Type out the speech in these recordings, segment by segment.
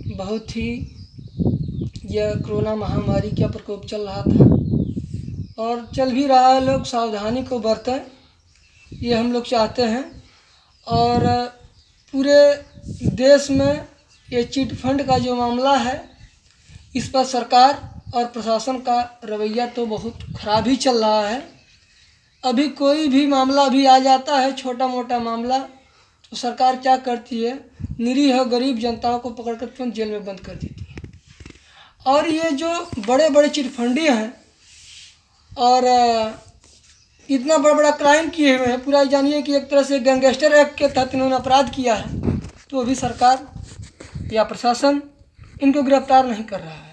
बहुत ही यह कोरोना महामारी का प्रकोप चल रहा था और चल भी रहा है। लोग सावधानी को बरतें, ये हम लोग चाहते हैं। और पूरे देश में ये चिट फंड का जो मामला है, इस पर सरकार और प्रशासन का रवैया तो बहुत ख़राब ही चल रहा है। अभी कोई भी मामला भी आ जाता है, छोटा मोटा मामला, तो सरकार क्या करती है, निरीह गरीब जनताओं को पकड़कर तुरंत जेल में बंद कर देती है। और ये जो बड़े बड़े चिटफंडी हैं और इतना बड़ा बड़ा क्राइम किए हुए हैं, पूरा जानिए कि एक तरह से गैंगस्टर एक्ट के तहत इन्होंने अपराध किया है, तो अभी सरकार या प्रशासन इनको गिरफ्तार नहीं कर रहा है।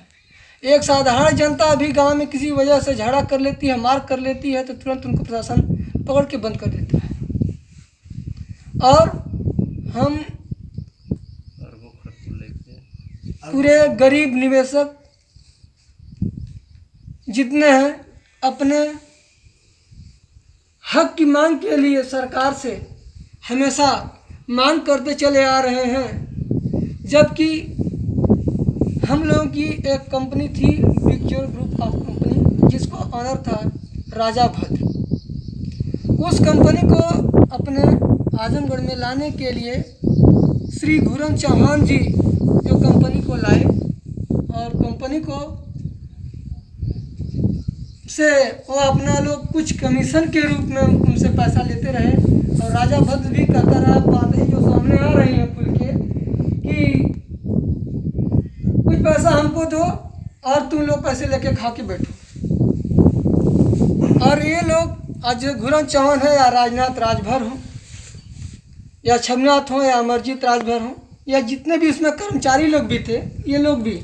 एक साधारण जनता अभी गांव में किसी वजह से झगड़ा कर लेती है, मार कर लेती है, तो तुरंत उनको प्रशासन पकड़ के बंद कर देता है। और हम पूरे गरीब निवेशक जितने हैं, अपने हक की मांग के लिए सरकार से हमेशा मांग करते चले आ रहे हैं। जबकि हम लोगों की एक कंपनी थी, बिग जोर ग्रुप ऑफ कंपनी, जिसका ऑनर था राजा भद्र। उस कंपनी को अपने आजमगढ़ में लाने के लिए श्री घुरन चौहान जी जो कंपनी को लाए और कंपनी को से वो अपना लोग कुछ कमीशन के रूप में उनसे पैसा लेते रहे। और राजा भद्र भी कहता रहा, बातें जो सामने आ रही हैं खुल के, कि कुछ पैसा हमको दो और तुम लोग पैसे लेके खा के बैठो। और ये लोग आज घुरन चौहान है या राजनाथ राजभर हो या छमनाथ हो या अमरजीत राजभर हो या जितने भी इसमें कर्मचारी लोग भी थे, ये लोग भी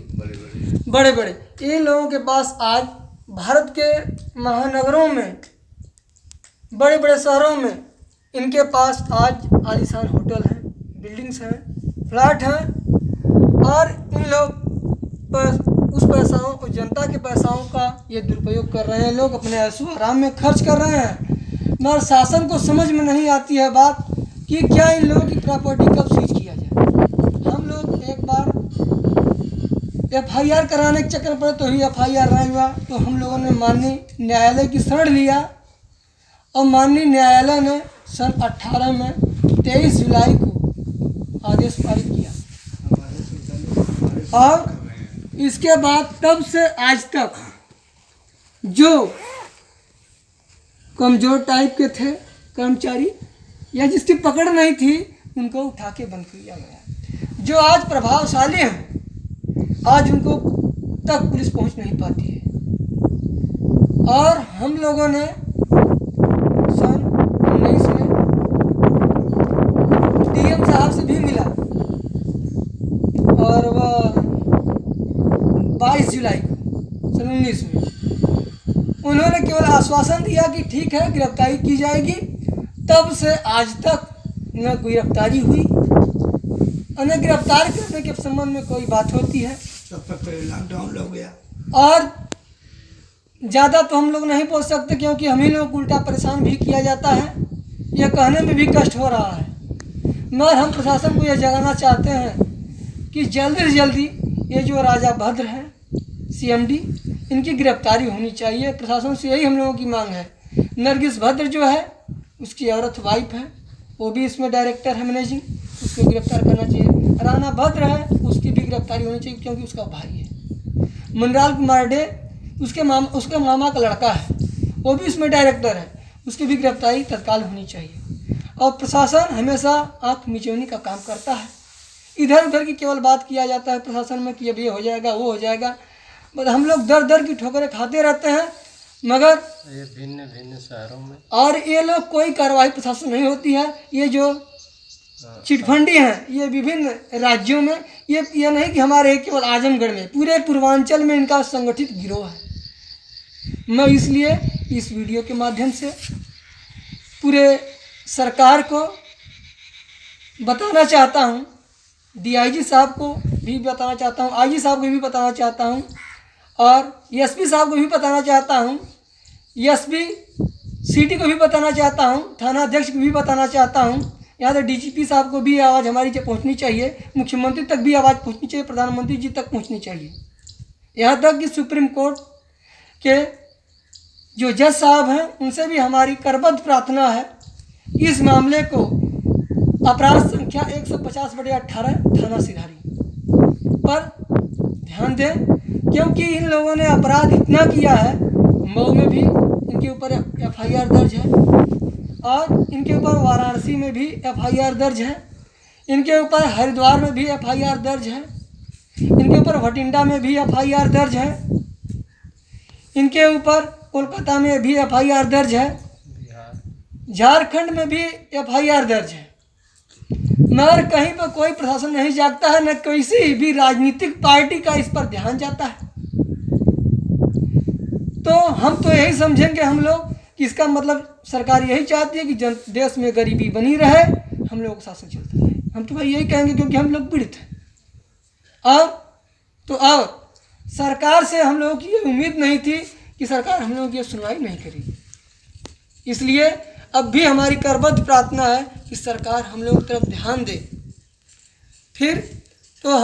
बड़े बड़े ये लोगों के पास आज भारत के महानगरों में, बड़े बड़े शहरों में इनके पास आज आलीशान होटल हैं, बिल्डिंग्स हैं, फ्लैट हैं। और इन लोग पर उस पैसाओं को, जनता के पैसाओं का ये दुरुपयोग कर रहे हैं। लोग अपने ऐशो आराम में खर्च कर रहे हैं, मगर शासन को समझ में नहीं आती है बात कि क्या इन लोगों की प्रॉपर्टी कब सीज किया जाए। हम लोग एक बार FIR कराने के चक्कर पड़े तो ही FIR नहीं हुआ, तो हम लोगों ने माननीय न्यायालय की शरण लिया और माननीय न्यायालय ने सन 18 में 23 जुलाई को आदेश पारित किया। और इसके बाद तब से आज तक जो कमज़ोर टाइप के थे कर्मचारी या जिसकी पकड़ नहीं थी, उनको उठा के बंद किया गया। जो आज प्रभावशाली हैं, आज उनको तक पुलिस पहुंच नहीं पाती है। और हम लोगों ने सन 19 में DM साहब से भी मिला और वह 22 जुलाई को सन 19 में उन्होंने केवल आश्वासन दिया कि ठीक है गिरफ्तारी की जाएगी। तब से आज तक न गिरफ्तारी हुई और न गिरफ्तार करने के संबंध में कोई बात होती है। तब तक लॉकडाउन हो गया। और ज़्यादा तो हम लोग नहीं बोल सकते, क्योंकि हम ही लोग उल्टा परेशान भी किया जाता है, यह कहने में भी कष्ट हो रहा है। मगर हम प्रशासन को यह जगाना चाहते हैं कि जल्दी से जल्दी ये जो राजा भद्र हैं CMD, इनकी गिरफ्तारी होनी चाहिए। प्रशासन से यही हम लोगों की मांग है। नरगिस भद्र जो है, उसकी औरत वाइफ है, वो भी इसमें डायरेक्टर है मैनेजिंग, उसको गिरफ्तार करना चाहिए। राणा भद्र है, उसकी भी गिरफ्तारी होनी चाहिए क्योंकि उसका भाई है। मनराल कुमार डे उसके मामा का लड़का है, वो भी इसमें डायरेक्टर है, उसकी भी गिरफ्तारी तत्काल होनी चाहिए। और प्रशासन हमेशा आँख मिचौनी का काम करता है, इधर उधर की केवल बात किया जाता है प्रशासन में कि अब ये हो जाएगा वो हो जाएगा। मतलब हम लोग दर दर की ठोकरें खाते रहते हैं, मगर ये भिन्न भिन्न शहरों में और ये लोग कोई कार्रवाई प्रशासन नहीं होती है। ये जो चिटफंडी हैं, ये विभिन्न राज्यों में, ये नहीं कि हमारे केवल आजमगढ़ में, पूरे पूर्वांचल में इनका संगठित गिरोह है। मैं इसलिए इस वीडियो के माध्यम से पूरे सरकार को बताना चाहता हूँ, DIG साहब को भी बताना चाहता हूँ, IG साहब को भी बताना चाहता हूँ और SP साहब को भी बताना चाहता हूँ, SP सिटी को भी बताना चाहता हूँ, थाना अध्यक्ष को भी बताना चाहता हूँ यहाँ तो डीजीपी साहब को भी आवाज़ हमारी पहुँचनी चाहिए, मुख्यमंत्री तक भी आवाज़ पहुँचनी चाहिए, प्रधानमंत्री जी तक पहुँचनी चाहिए। यहाँ तक कि सुप्रीम कोर्ट के जो जज साहब हैं उनसे भी हमारी करबद्ध प्रार्थना है, इस मामले को अपराध संख्या 150/18 थाना सिधारी पर ध्यान दें, क्योंकि इन लोगों ने अपराध इतना किया है। मऊ में भी इनके ऊपर FIR दर्ज है और इनके ऊपर वाराणसी में भी FIR दर्ज है, इनके ऊपर हरिद्वार में भी FIR दर्ज है, इनके ऊपर भटिंडा में भी FIR दर्ज है, इनके ऊपर कोलकाता में भी FIR दर्ज है, झारखंड में भी FIR दर्ज है। मगर कहीं पर कोई प्रशासन नहीं जागता है, न किसी भी राजनीतिक पार्टी का इस पर ध्यान जाता है। तो हम तो यही समझेंगे हम लोग कि इसका मतलब सरकार यही चाहती है कि देश में गरीबी बनी रहे, हम लोगों का शासन चलता रहे। हम तो भाई यही कहेंगे, क्योंकि हम लोग पीड़ित हैं। अब सरकार से हम लोगों की ये उम्मीद नहीं थी कि सरकार हम लोगों की सुनवाई नहीं करेगी, इसलिए अब भी हमारी करबद्ध प्रार्थना है कि सरकार हम लोगों की तरफ ध्यान दे, फिर तो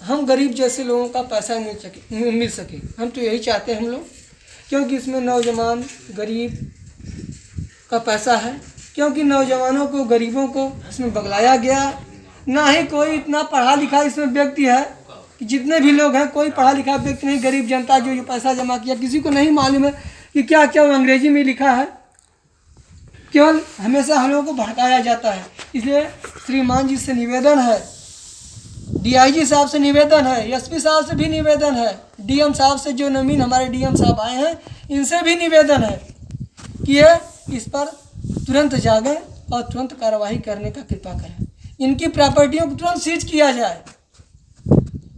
हम गरीब जैसे लोगों का पैसा मिल सके। हम तो यही चाहते हैं हम लोग, क्योंकि इसमें नौजवान गरीब का पैसा है, क्योंकि नौजवानों को गरीबों को इसमें बगलाया गया। ना ही कोई इतना पढ़ा लिखा इसमें व्यक्ति है कि जितने भी लोग हैं कोई पढ़ा लिखा व्यक्ति नहीं, गरीब जनता जो पैसा जमा किया किसी को नहीं मालूम है कि क्या क्या अंग्रेजी में लिखा है, केवल हमेशा हम लोगों को भड़काया जाता है। इसलिए श्रीमान जी से निवेदन है, DIG साहब से निवेदन है, SP साहब से भी निवेदन है, DM साहब से जो नवीन हमारे DM साहब आए हैं इनसे भी निवेदन है कि ये इस पर तुरंत जागें और तुरंत कार्रवाई करने का कृपा करें। इनकी प्रॉपर्टियों को तुरंत सीज किया जाए,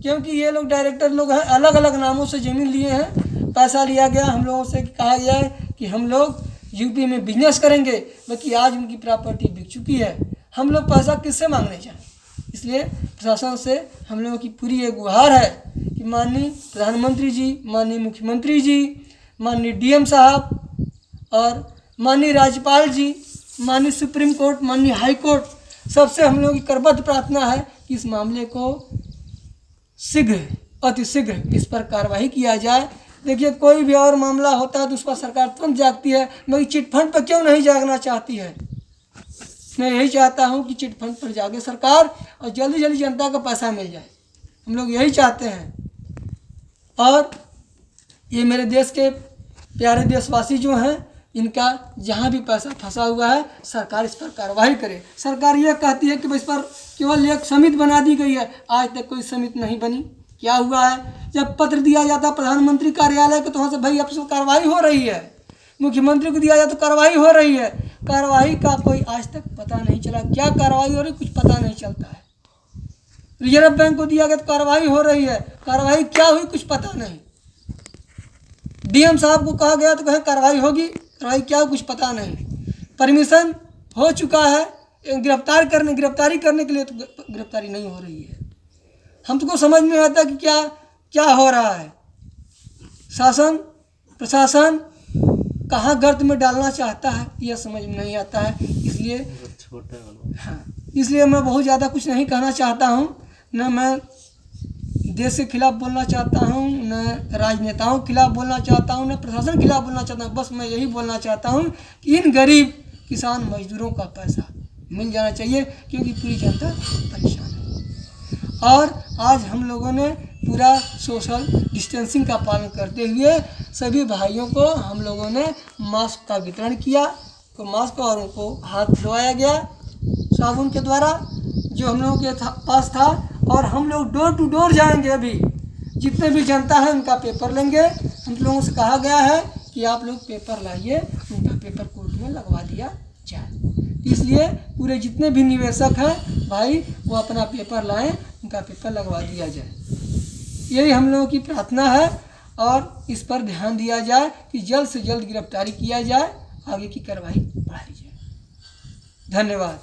क्योंकि ये लोग डायरेक्टर लोग हैं, अलग अलग नामों से ज़मीन लिए हैं, पैसा लिया गया, हम लोगों से कहा गया है कि हम लोग यूपी में बिजनेस करेंगे, बल्कि आज उनकी प्रॉपर्टी बिक चुकी है। हम लोग पैसा किससे मांगने जाएं? इसलिए प्रशासन से हम लोगों की पूरी एक गुहार है कि माननीय प्रधानमंत्री जी, माननीय मुख्यमंत्री जी, माननीय DM साहब और माननीय राज्यपाल जी, माननीय सुप्रीम कोर्ट, माननीय हाई कोर्ट, सबसे हम लोगों की करबद्ध प्रार्थना है कि इस मामले को शीघ्र अतिशीघ्र इस पर कार्रवाई किया जाए। देखिए, कोई भी और मामला होता है तो उस पर सरकार तुरंत जागती है, मगर चिटफंड पर क्यों नहीं जागना चाहती है? मैं यही चाहता हूं कि चिटफंड पर जागे सरकार और जल्दी जल्दी जनता का पैसा मिल जाए, हम लोग यही चाहते हैं। और ये मेरे देश के प्यारे देशवासी जो हैं, इनका जहाँ भी पैसा फंसा हुआ है सरकार इस पर कार्रवाई करे। सरकार यह कहती है कि इस पर केवल एक समिति बना दी गई है, आज तक कोई समिति नहीं बनी। क्या हुआ है? जब पत्र दिया जाता प्रधानमंत्री कार्यालय को तो वहाँ से भाई अब कार्रवाई हो रही है, मुख्यमंत्री को दिया जाए तो कार्रवाई हो रही है, कार्रवाई का कोई आज तक पता नहीं चला। क्या कार्रवाई हो रही कुछ पता नहीं चलता है। रिजर्व बैंक को दिया गया तो कार्रवाई हो रही है, कार्रवाई क्या हुई कुछ पता नहीं। DM साहब को कहा गया तो कहें कार्रवाई होगी, कार्रवाई क्या कुछ पता नहीं। परमिशन हो चुका है गिरफ्तारी करने के लिए, तो गिरफ्तारी नहीं हो रही है। हमको समझ में आता कि क्या क्या हो रहा है। शासन प्रशासन कहाँ गर्त में डालना चाहता है यह समझ में नहीं आता है। इसलिए मैं बहुत ज़्यादा कुछ नहीं कहना चाहता हूँ, न मैं देश के खिलाफ बोलना चाहता हूँ, न राजनेताओं के खिलाफ बोलना चाहता हूँ, न प्रशासन के खिलाफ बोलना चाहता हूँ। बस मैं यही बोलना चाहता हूँ कि इन गरीब किसान मजदूरों का पैसा मिल जाना चाहिए, क्योंकि पूरी जनता परेशान है। और आज हम लोगों ने पूरा सोशल डिस्टेंसिंग का पालन करते हुए सभी भाइयों को हम लोगों ने मास्क का वितरण किया, तो मास्क और उनको हाथ धोया गया साबुन के द्वारा जो हम लोगों के पास था। और हम लोग डोर टू डोर जाएंगे, अभी जितने भी जनता है उनका पेपर लेंगे। हम लोगों से कहा गया है कि आप लोग पेपर लाइए, उनका पेपर कोर्ट में लगवा दिया जाए। इसलिए पूरे जितने भी निवेशक हैं भाई वो अपना पेपर लाएं, उनका पेपर लगवा दिया जाए। यही हम लोगों की प्रार्थना है और इस पर ध्यान दिया जाए कि जल्द से जल्द गिरफ्तारी किया जाए, आगे की कार्रवाई बढ़ाई जाए। धन्यवाद।